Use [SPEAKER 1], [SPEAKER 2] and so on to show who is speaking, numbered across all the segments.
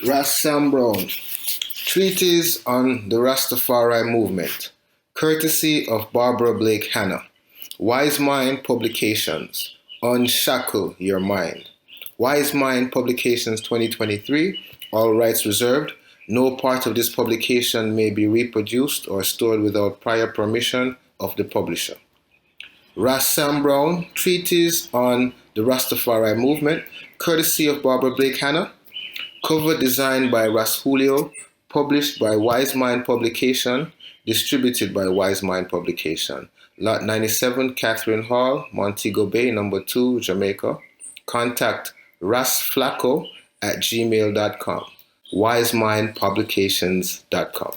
[SPEAKER 1] Ras Sam Brown, Treatise on the Rastafari Movement, courtesy of Barbara Blake Hannah. Wisemind Publications, Unshackle Your Mind. Wisemind Publications 2023, all rights reserved. No part of this publication may be reproduced or stored without prior permission of the publisher. Ras Sam Brown, Treatise on the Rastafari Movement, courtesy of Barbara Blake Hannah. Cover designed by Ras Julio, published by Wisemind Publication, distributed by Wisemind Publication. Lot 97, Catherine Hall, Montego Bay, number 2, Jamaica. Contact rasflaco@gmail.com. wisemindpublications.com.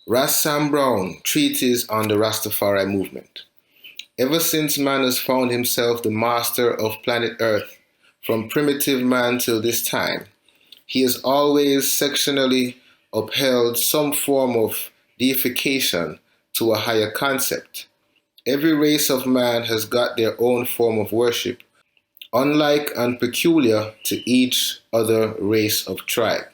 [SPEAKER 1] Ras Sam Brown, Treatise on the Rastafari Movement. Ever since man has found himself the master of planet Earth, from primitive man till this time, he has always sectionally upheld some form of deification to a higher concept. Every race of man has got their own form of worship, unlike and peculiar to each other race of tribe.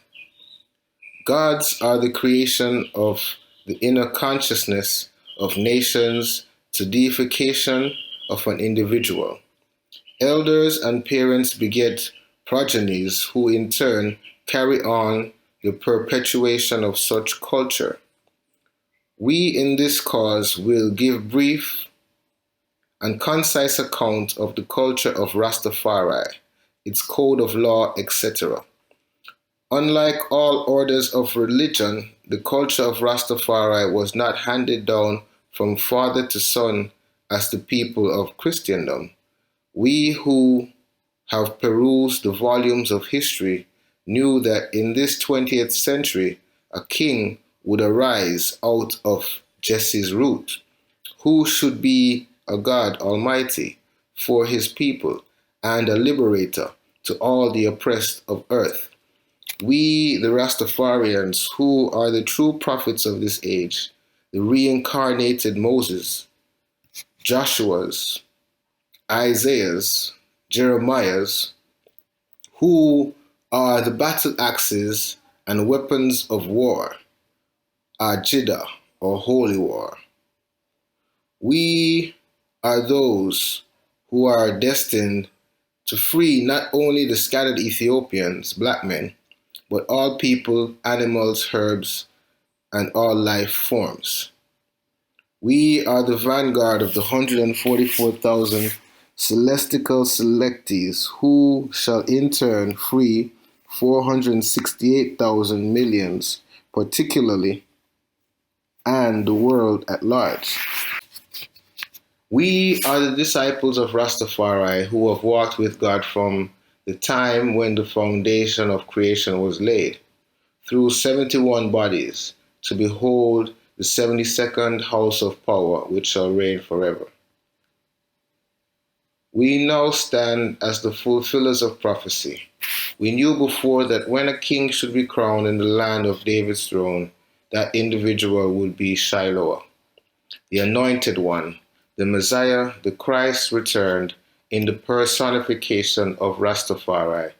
[SPEAKER 1] Gods are the creation of the inner consciousness of nations to deification of an individual. Elders and parents beget progenies who in turn carry on the perpetuation of such culture. We in this cause will give brief and concise account of the culture of Rastafari, its code of law, etc. Unlike all orders of religion, the culture of Rastafari was not handed down from father to son as the people of Christendom. We who have perused the volumes of history knew that in this 20th century a king would arise out of Jesse's root, who should be a God Almighty for his people and a liberator to all the oppressed of earth. We, the Rastafarians, who are the true prophets of this age, the reincarnated Moses, Joshua's, Isaiah's, Jeremiah's, who are the battle axes and weapons of war, our Jiddah, or holy war. We are those who are destined to free not only the scattered Ethiopians, black men, but all people, animals, herbs, and all life forms. We are the vanguard of the 144,000 celestial selectees who shall in turn free 468,000 millions, particularly, and the world at large. We are the disciples of Rastafari who have walked with God from the time when the foundation of creation was laid, through 71 bodies, to behold the 72nd house of power which shall reign forever. We now stand as the fulfillers of prophecy. We knew before that when a king should be crowned in the land of David's throne, that individual would be Shiloh, the anointed one, the Messiah, the Christ returned in the personification of Rastafari.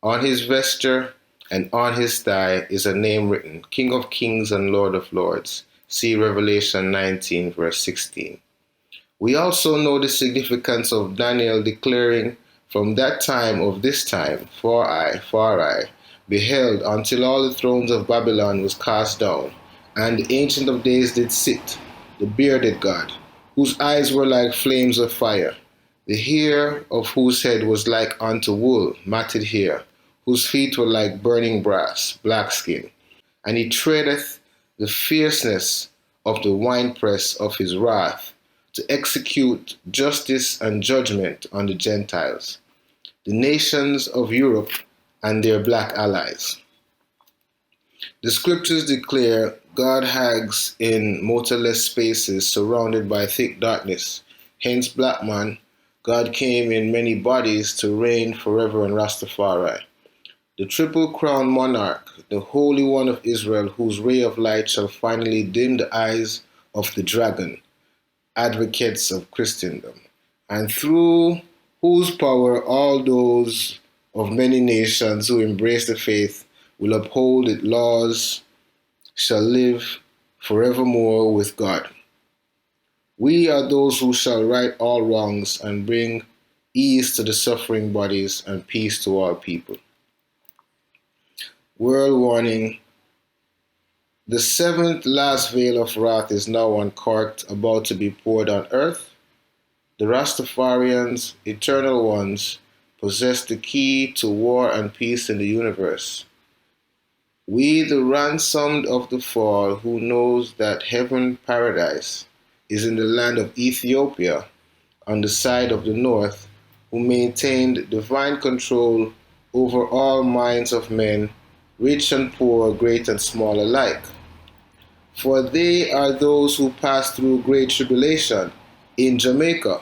[SPEAKER 1] On his vesture and on his thigh is a name written, King of Kings and Lord of Lords. See Revelation 19, verse 16. We also know the significance of Daniel declaring, from that time of this time, for I, beheld until all the thrones of Babylon was cast down, and the Ancient of Days did sit, the bearded God, whose eyes were like flames of fire, the hair of whose head was like unto wool, matted hair, whose feet were like burning brass, black skin. And he treadeth the fierceness of the winepress of his wrath, to execute justice and judgment on the Gentiles, the nations of Europe and their black allies. The scriptures declare God hangs in motorless spaces surrounded by thick darkness. Hence, black man, God came in many bodies to reign forever in Rastafari. The triple-crowned monarch, the Holy One of Israel, whose ray of light shall finally dim the eyes of the dragon, advocates of Christendom, and through whose power all those of many nations who embrace the faith, will uphold its laws, shall live forevermore with God. We are those who shall right all wrongs and bring ease to the suffering bodies and peace to all people. World warning. The seventh last veil of wrath is now uncorked, about to be poured on earth. The Rastafarians, eternal ones, possess the key to war and peace in the universe. We, the ransomed of the fall, who knows that heaven paradise is in the land of Ethiopia, on the side of the north, who maintained divine control over all minds of men, rich and poor, great and small alike. For they are those who pass through great tribulation in Jamaica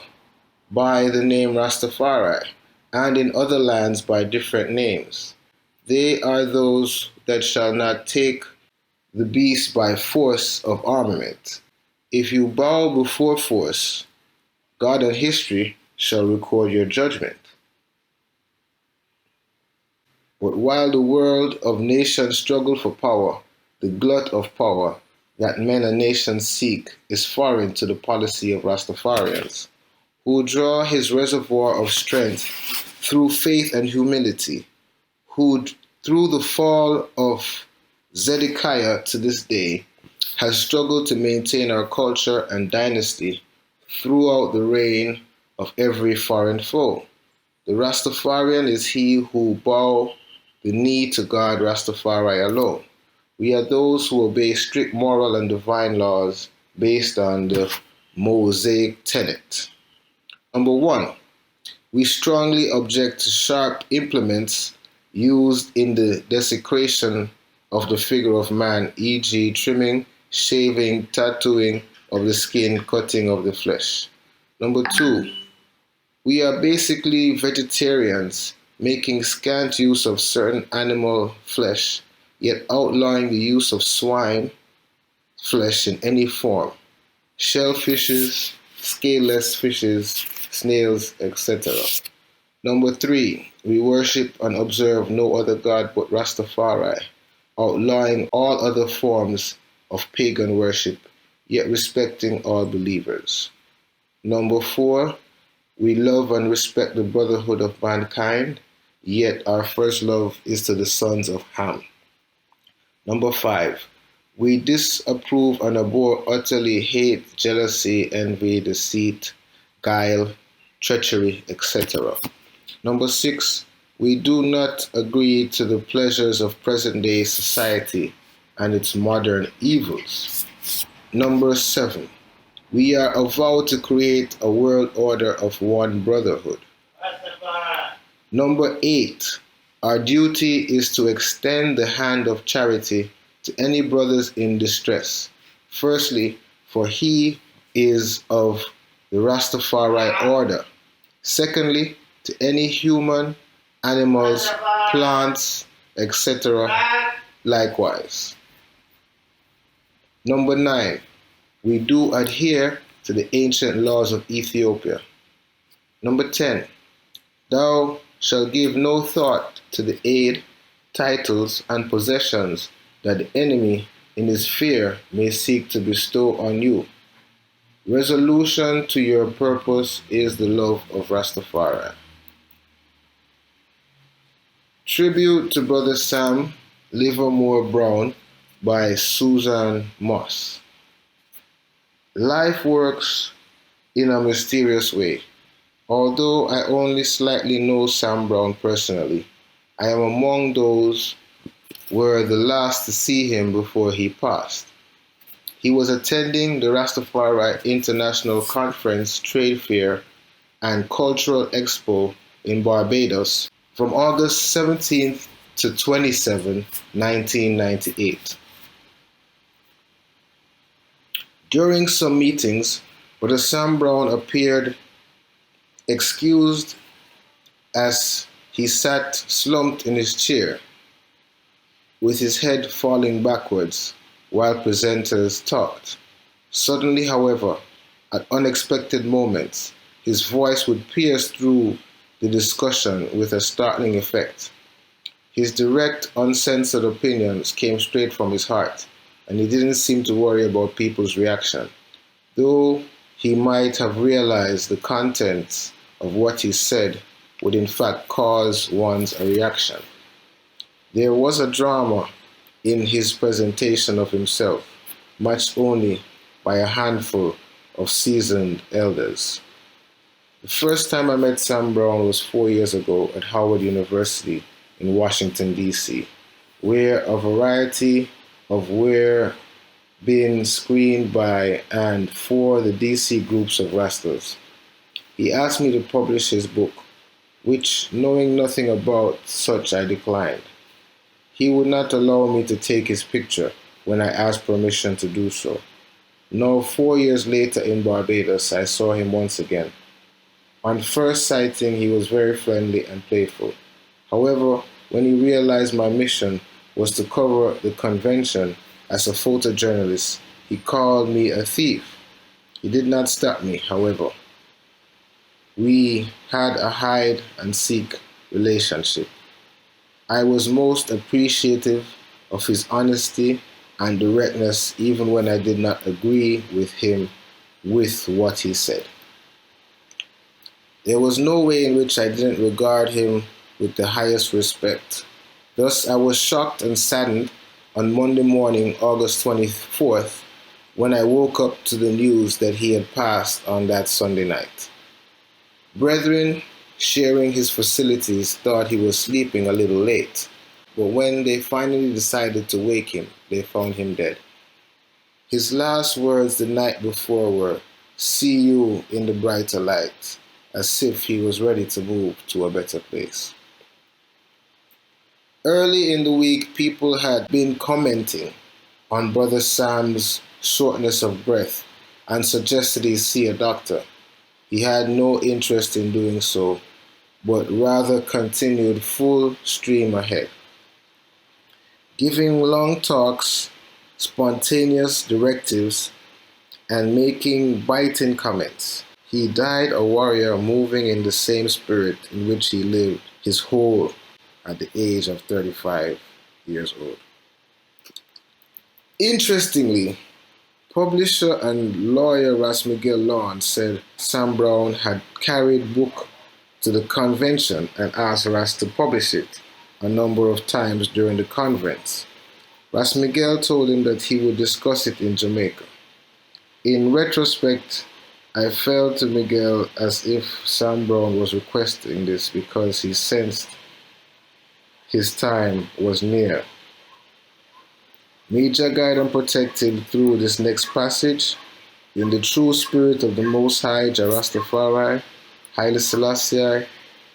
[SPEAKER 1] by the name Rastafari, and in other lands by different names. They are those that shall not take the beast by force of armament. If you bow before force, God and history shall record your judgment. But while the world of nations struggle for power, the glut of power that men and nations seek is foreign to the policy of Rastafarians, who draw his reservoir of strength through faith and humility, who, through the fall of Zedekiah to this day, has struggled to maintain our culture and dynasty throughout the reign of every foreign foe. The Rastafarian is he who bow the knee to God Rastafari alone. We are those who obey strict moral and divine laws based on the Mosaic tenet. Number 1, we strongly object to sharp implements used in the desecration of the figure of man, e.g., trimming, shaving, tattooing of the skin, cutting of the flesh. Number 2, we are basically vegetarians, making scant use of certain animal flesh, yet outlawing the use of swine flesh in any form, shellfishes, scaleless fishes, snails, etc. Number 3, we worship and observe no other God but Rastafari, outlawing all other forms of pagan worship, yet respecting all believers. Number 4, we love and respect the brotherhood of mankind, yet our first love is to the sons of Ham. Number 5, we disapprove and abhor utterly hate, jealousy, envy, deceit, guile, treachery, etc. Number 6, we do not agree to the pleasures of present-day society and its modern evils. Number 7, we are avowed to create a world order of one brotherhood. Number 8, our duty is to extend the hand of charity to any brothers in distress. Firstly, for he is of the Rastafari order. Secondly, to any human, animals, plants, etc. likewise. Number 9, we do adhere to the ancient laws of Ethiopia. Number 10, thou shalt give no thought to the aid, titles, and possessions that the enemy in his fear may seek to bestow on you. Resolution to your purpose is the love of Rastafari. Tribute to Brother Sam Livermore Brown by Susan Moss. Life works in a mysterious way. Although I only slightly know Sam Brown personally, I am among those who were the last to see him before he passed. He was attending the Rastafari International Conference, Trade Fair, and Cultural Expo in Barbados from August 17th to 27, 1998. During some meetings, Brother Sam Brown appeared excused as he sat slumped in his chair, with his head falling backwards while presenters talked. Suddenly, however, at unexpected moments, his voice would pierce through the discussion with a startling effect. His direct, uncensored opinions came straight from his heart, and he didn't seem to worry about people's reaction, though he might have realized the contents of what he said would in fact cause one's a reaction. There was a drama in his presentation of himself, matched only by a handful of seasoned elders. The first time I met Sam Brown was 4 years ago at Howard University in Washington, D.C., where a variety of were being screened by and for the D.C. groups of Rastas. He asked me to publish his book, which, knowing nothing about such, I declined. He would not allow me to take his picture when I asked permission to do so. Now, 4 years later in Barbados, I saw him once again. On first sighting, he was very friendly and playful. However, when he realized my mission was to cover the convention as a photojournalist, he called me a thief. He did not stop me, however. We had a hide and seek relationship. I was most appreciative of his honesty and directness even when I did not agree with him with what he said. There was no way in which I didn't regard him with the highest respect. Thus, I was shocked and saddened on Monday morning, August 24th, when I woke up to the news that he had passed on that Sunday night. Brethren sharing his facilities thought he was sleeping a little late, but when they finally decided to wake him, they found him dead. His last words the night before were, "See you in the brighter light," as if he was ready to move to a better place. Early in the week, people had been commenting on Brother Sam's shortness of breath and suggested he see a doctor. He had no interest in doing so, but rather continued full stream ahead, giving long talks, spontaneous directives, and making biting comments. He died a warrior moving in the same spirit in which he lived his whole at the age of 35 years old. Interestingly, publisher and lawyer Ras Miguel Lawn said Sam Brown had carried book to the convention and asked Ras to publish it a number of times during the conference. Ras Miguel told him that he would discuss it in Jamaica. In retrospect, I felt to Miguel as if Sam Brown was requesting this because he sensed his time was near. May Jah guide and protect him through this next passage. In the true spirit of the Most High, Jah Rastafari, Haile Selassie,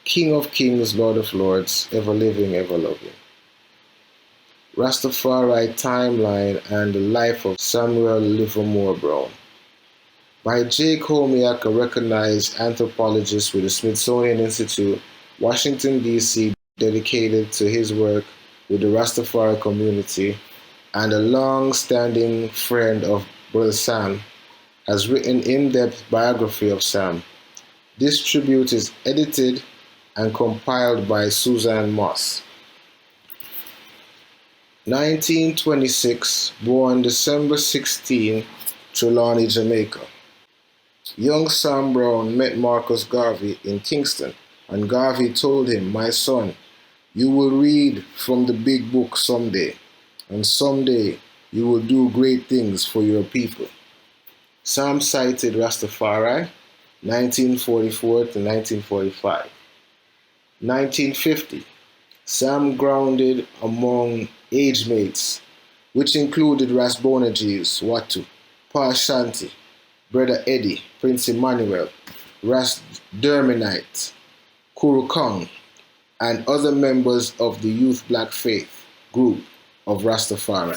[SPEAKER 1] King of Kings, Lord of Lords, ever living, ever loving. Rastafari Timeline and the Life of Samuel Livermore Brown. By Jake Homiak, a recognized anthropologist with the Smithsonian Institute, Washington, D.C., dedicated to his work with the Rastafari community, and a long-standing friend of Brother Sam, has written in-depth biography of Sam. This tribute is edited and compiled by Suzanne Moss. 1926, born December 16, Trelawney, Jamaica. Young Sam Brown met Marcus Garvey in Kingston, and Garvey told him, "My son, you will read from the big book someday, and someday you will do great things for your people." Sam cited Rastafari, 1944 to 1945. 1950, Sam grounded among age mates, which included Ras Bonagees, Watu, Pa Shanti, Brother Eddie, Prince Emmanuel, Ras Derminite, Kurukong, and other members of the Youth Black Faith group of Rastafari.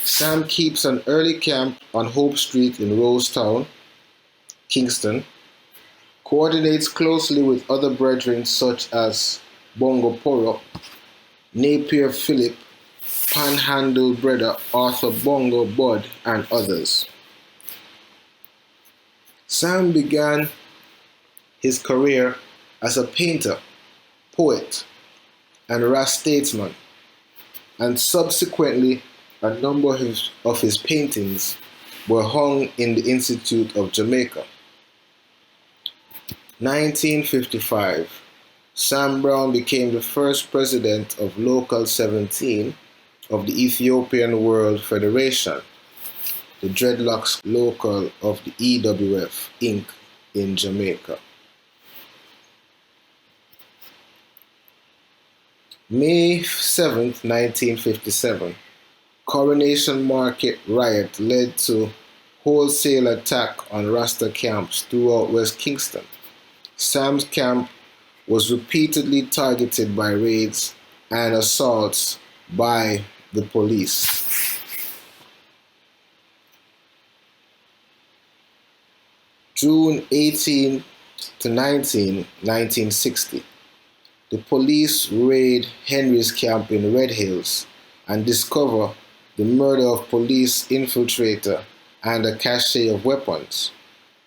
[SPEAKER 1] Sam keeps an early camp on Hope Street in Rosetown, Kingston, coordinates closely with other brethren such as Bongo Poro, Napier Philip, Panhandle Brother Arthur Bongo Bud, and others. Sam began his career as a painter, poet, and RAS statesman, and subsequently a number of his paintings were hung in the Institute of Jamaica. 1955, Sam Brown became the first president of Local 17 of the Ethiopian World Federation, the dreadlocks local of the EWF Inc. in Jamaica. May 7, 1957, Coronation Market riot led to wholesale attack on Rasta camps throughout West Kingston. Sam's camp was repeatedly targeted by raids and assaults by the police. June 18 to 19, 1960, the police raid Henry's camp in Red Hills and discover the murder of police infiltrator and a cache of weapons.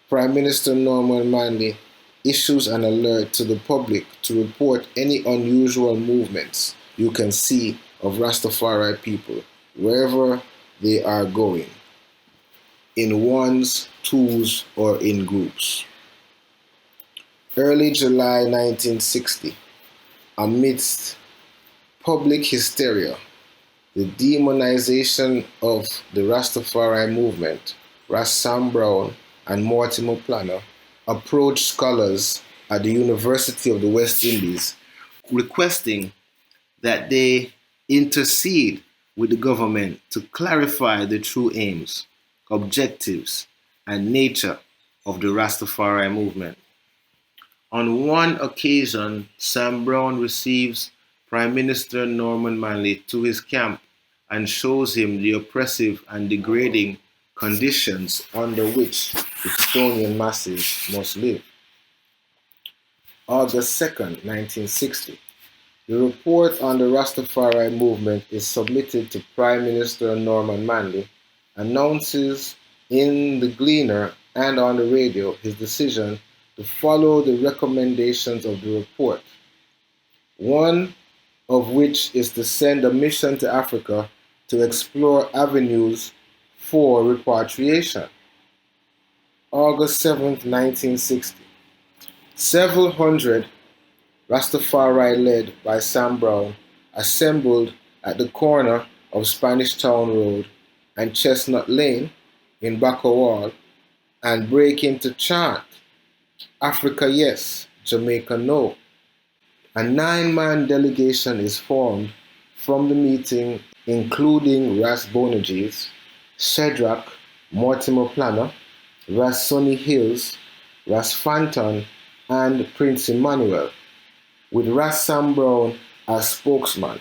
[SPEAKER 1] Prime Minister Norman Manley issues an alert to the public to report any unusual movements you can see of Rastafari people wherever they are going, in ones, twos, or in groups. Early July 1960, amidst public hysteria, the demonization of the Rastafari movement, Ras Sam Brown and Mortimer Planner approached scholars at the University of the West Indies requesting that they intercede with the government to clarify the true aims, objectives, and nature of the Rastafari movement. On one occasion, Sam Brown receives Prime Minister Norman Manley to his camp and shows him the oppressive and degrading conditions under which the Estonian masses must live. August 2nd, 1960. The report on the Rastafari movement is submitted to Prime Minister Norman Manley, announces in the Gleaner and on the radio his decision to follow the recommendations of the report, one of which is to send a mission to Africa to explore avenues for repatriation. August 7th, 1960. Several hundred Rastafari led by Sam Brown assembled at the corner of Spanish Town Road and Chestnut Lane in Bakawal and break into chant, Africa yes, Jamaica no. A 9-man delegation is formed from the meeting, including Ras Bonages, Shedrack, Mortimer Planner, Ras Sonny Hills, Ras Fanton, and Prince Emmanuel, with Ras Sam Brown as spokesman.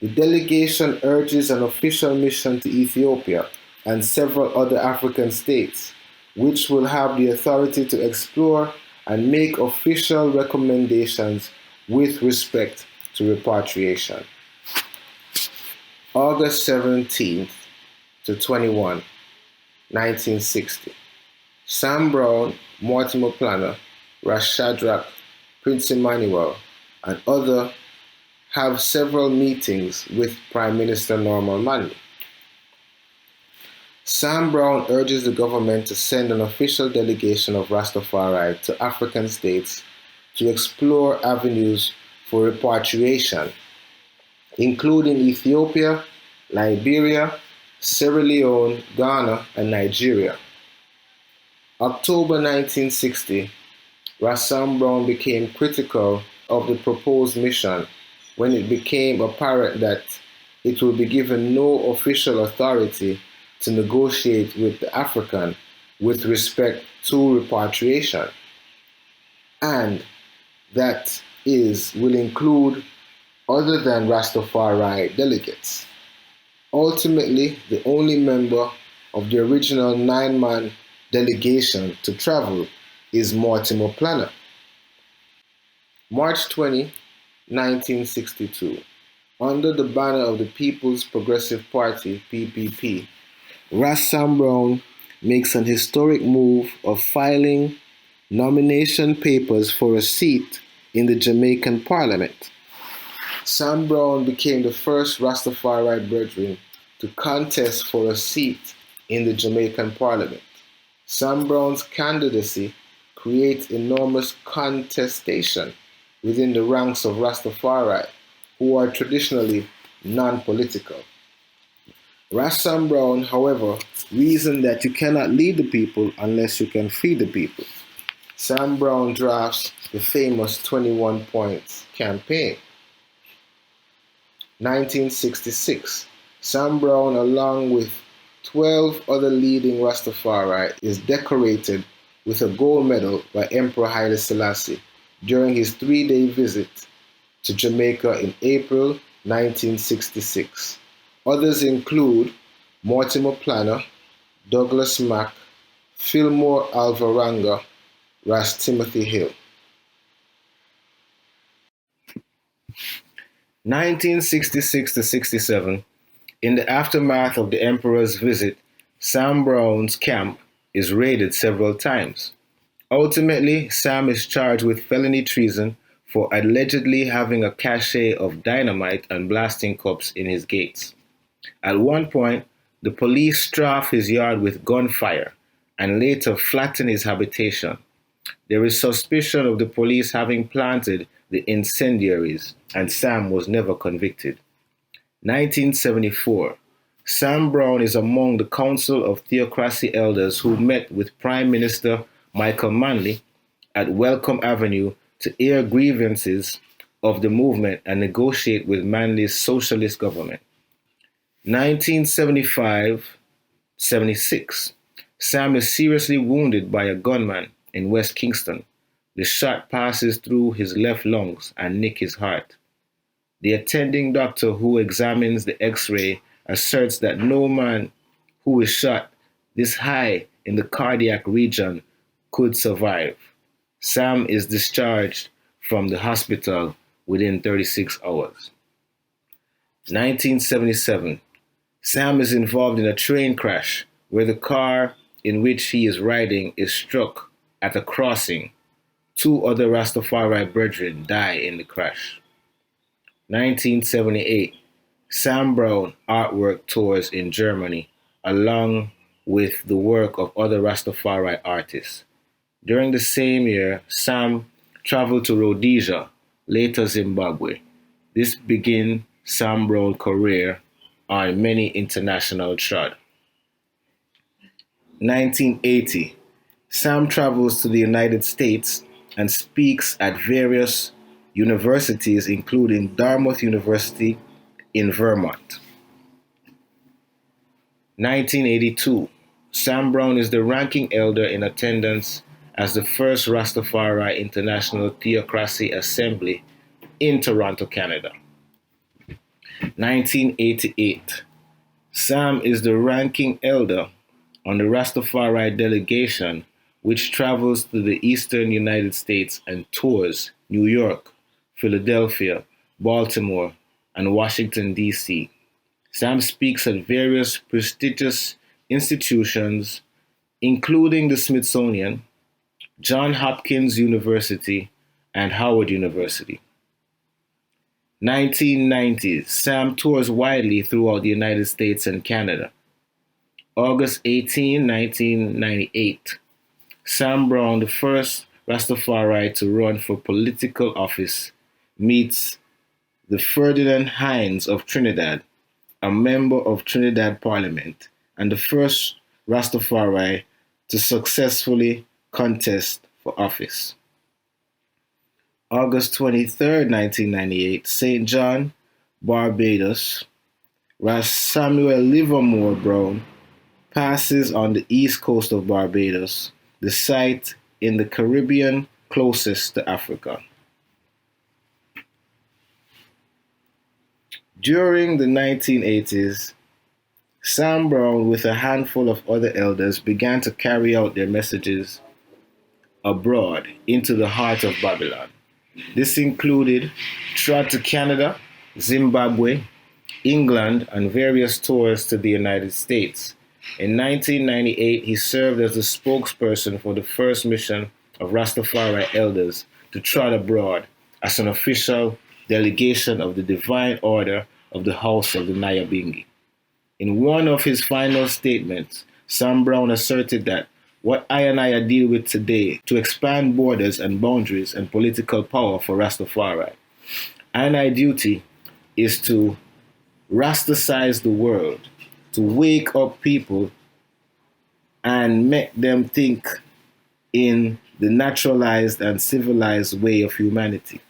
[SPEAKER 1] The delegation urges an official mission to Ethiopia and several other African states, which will have the authority to explore and make official recommendations with respect to repatriation. August 17th to 21, 1960. Sam Brown, Mortimer Planner, Ras Shadrach, Prince Emmanuel, and others have several meetings with Prime Minister Norman Manley. Sam Brown urges the government to send an official delegation of Rastafari to African states to explore avenues for repatriation, including Ethiopia, Liberia, Sierra Leone, Ghana, and Nigeria. October 1960, Ras Sam Brown became critical of the proposed mission when it became apparent that it would be given no official authority to negotiate with the African with respect to repatriation, and that will include other than Rastafari delegates. Ultimately, the only member of the original 9-man delegation to travel is Mortimer Planner. March 20, 1962. Under the banner of the People's Progressive Party, PPP, Ras Sam Brown makes an historic move of filing nomination papers for a seat in the Jamaican Parliament. Sam Brown became the first Rastafari brethren to contest for a seat in the Jamaican Parliament. Sam Brown's candidacy creates enormous contestation within the ranks of Rastafari, who are traditionally non-political. Ras Sam Brown, however, reasoned that you cannot lead the people unless you can feed the people. Sam Brown drafts the famous 21 Points campaign. 1966. Sam Brown, along with 12 other leading Rastafari, is decorated with a gold medal by Emperor Haile Selassie during his 3-day visit to Jamaica in April 1966. Others include Mortimer Planner, Douglas Mack, Fillmore Alvaranga, Ras Timothy Hill. 1966 to 67. In the aftermath of the Emperor's visit, Sam Brown's camp is raided several times. Ultimately, Sam is charged with felony treason for allegedly having a cache of dynamite and blasting cups in his gates. At one point, the police strafe his yard with gunfire and later flatten his habitation. There is suspicion of the police having planted the incendiaries, and Sam was never convicted. 1974. Sam Brown is among the Council of Theocracy elders who met with Prime Minister Michael Manley at Welcome Avenue to air grievances of the movement and negotiate with Manley's socialist government. 1975-76. Sam is seriously wounded by a gunman in West Kingston. The shot passes through his left lungs and nicks his heart. The attending doctor who examines the X-ray asserts that no man who is shot this high in the cardiac region could survive. Sam is discharged from the hospital within 36 hours. 1977. Sam is involved in a train crash where the car in which he is riding is struck at a crossing. 2 other Rastafari brethren die in the crash. 1978. Sam Brown artwork tours in Germany along with the work of other Rastafari artists. During the same year, Sam traveled to Rhodesia, later Zimbabwe. This began Sam Brown's career on many international trod. 1980. Sam travels to the United States and speaks at various universities, including Dartmouth University in Vermont. 1982. Sam Brown is the ranking elder in attendance as the first Rastafari International Theocracy Assembly in Toronto, Canada. 1988. Sam is the ranking elder on the Rastafari delegation which travels to the eastern United States and tours New York, Philadelphia, Baltimore, and Washington, D.C. Sam speaks at various prestigious institutions, including the Smithsonian, Johns Hopkins University, and Howard University. 1990s. Sam tours widely throughout the United States and Canada. August 18, 1998. Sam Brown, the first Rastafari to run for political office, meets the Ferdinand Hines of Trinidad, a member of Trinidad Parliament, and the first Rastafari to successfully contest for office. August 23, 1998, St. John, Barbados. Ras Samuel Livermore Brown passes on the east coast of Barbados, the site in the Caribbean closest to Africa. During the 1980s, Sam Brown, with a handful of other elders, began to carry out their messages abroad into the heart of Babylon. This included trot to Canada, Zimbabwe, England, and various tours to the United States. In 1998, he served as the spokesperson for the first mission of Rastafari elders to trot abroad
[SPEAKER 2] as an official delegation of the Divine Order of the House of the Nyabingi. In one of his final statements, Sam Brown asserted that what Iyah deal with today to expand borders and boundaries and political power for Rastafari. Iyah duty is to Rastasize the world, to wake up people and make them think in the naturalized and civilized way of humanity.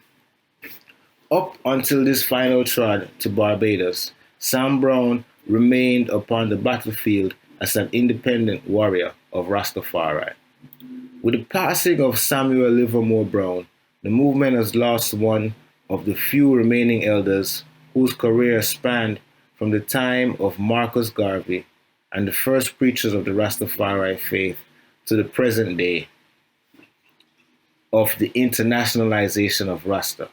[SPEAKER 2] Up until this final trod to Barbados, Sam Brown remained upon the battlefield as an independent warrior of Rastafari. With the passing of Samuel Livermore Brown, the movement has lost one of the few remaining elders whose career spanned from the time of Marcus Garvey and the first preachers of the Rastafari faith to the present day of the internationalization of Rasta.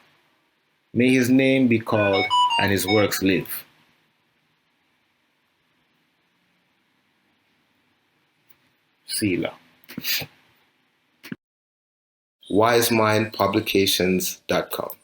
[SPEAKER 2] May his name be called and his works live. Selah.
[SPEAKER 1] Wisemindpublications.com